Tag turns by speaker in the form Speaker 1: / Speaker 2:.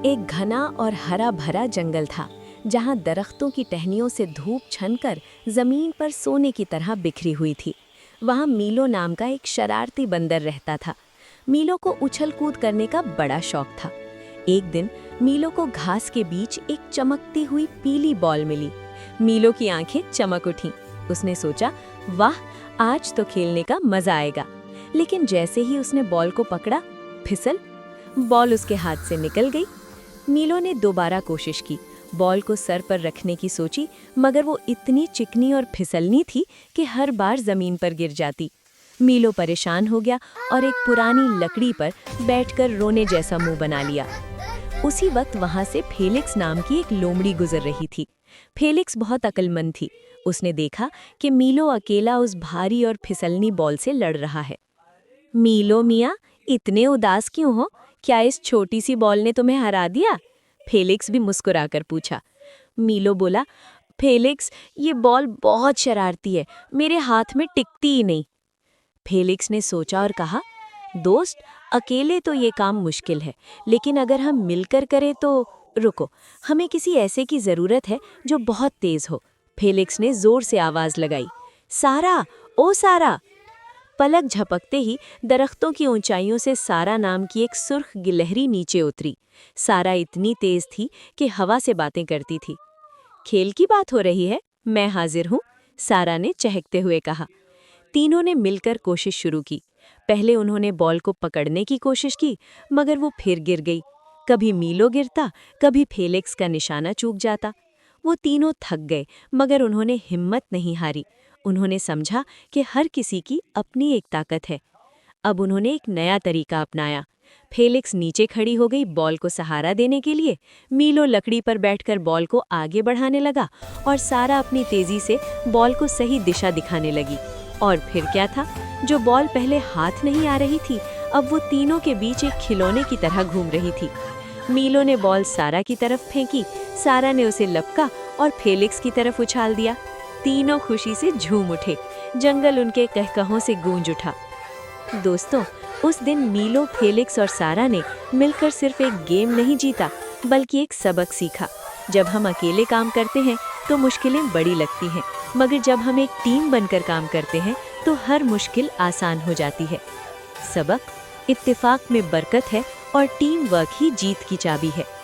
Speaker 1: एक घना और हरा भरा जंगल था जहां दरख्तों की टहनियों से धूप छनकर जमीन पर सोने की तरह बिखरी हुई थी। वहां मीलो नाम का एक शरारती बंदर रहता था। मीलो को उछल कूद करने का बड़ा शौक था। एक दिन मीलो को घास के बीच एक चमकती हुई पीली बॉल मिली। मीलो की आंखें चमक उठीं। उसने सोचा, वाह, आज तो खेलने का मजा आएगा। लेकिन जैसे ही उसने बॉल को पकड़ा, फिसल बॉल उसके हाथ से निकल गई। मीलो ने दोबारा कोशिश की, बॉल को सर पर रखने की सोची, मगर वो इतनी चिकनी और फिसलनी थी कि हर बार जमीन पर गिर जाती। मीलो परेशान हो गया और एक पुरानी लकड़ी पर बैठकर रोने जैसा मुंह बना लिया। उसी वक्त वहां से फेलिक्स नाम की एक लोमड़ी गुजर रही थी। फेलिक्स बहुत अक्लमंद थी। उसने देखा कि मीलो अकेला उस भारी और फिसलनी बॉल से लड़ रहा है। मीलो मियाँ, इतने उदास क्यों हो? क्या इस छोटी सी बॉल ने तुम्हें हरा दिया? फेलिक्स भी मुस्कुराकर पूछा। मीलो बोला, फेलिक्स, ये बॉल बहुत शरारती है, मेरे हाथ में टिकती ही नहीं। फेलिक्स ने सोचा और कहा, दोस्त, अकेले तो ये काम मुश्किल है, लेकिन अगर हम मिलकर करें तो। रुको, हमें किसी ऐसे की जरूरत है जो बहुत तेज हो। फेलिक्स ने जोर से आवाज लगाई, सारा, ओ सारा। पलक झपकते ही दरख्तों की ऊंचाइयों से सारा नाम की एक सुर्ख गिलहरी नीचे उतरी। सारा इतनी तेज थी कि हवा से बातें करती थी। खेल की बात हो रही है, मैं हाजिर हूँ, सारा ने चहकते हुए कहा। तीनों ने मिलकर कोशिश शुरू की। पहले उन्होंने बॉल को पकड़ने की कोशिश की, मगर वो फिर गिर गई। कभी मीलो गिरता, कभी फेलिक्स का निशाना चूक जाता। वो तीनों थक गए, मगर उन्होंने हिम्मत नहीं हारी। उन्होंने समझा कि हर किसी की अपनी एक ताकत है। अब उन्होंने एक नया तरीका अपनाया। फेलिक्स नीचे खड़ी हो गई बॉल को सहारा देने के लिए। मीलो लकड़ी पर बैठकर बॉल को आगे बढ़ाने लगा और सारा अपनी तेजी से बॉल को सही दिशा दिखाने लगी। और फिर क्या था, जो बॉल पहले हाथ नहीं आ रही थी, अब वो तीनों के बीच एक खिलौने की तरह घूम रही थी। मीलो ने बॉल सारा की तरफ फेंकी, सारा ने उसे लपका और फेलिक्स की तरफ उछाल दिया। तीनों खुशी से झूम उठे। जंगल उनके कहकहों से गूंज उठा। दोस्तों, उस दिन मीलो, फेलिक्स और सारा ने मिलकर सिर्फ एक गेम नहीं जीता, बल्कि एक सबक सीखा। जब हम अकेले काम करते हैं तो मुश्किलें बड़ी लगती हैं, मगर जब हम एक टीम बनकर काम करते हैं तो हर मुश्किल आसान हो जाती है। सबक, इत्तेफाक में बरकत है और टीम वर्क ही जीत की चाबी है।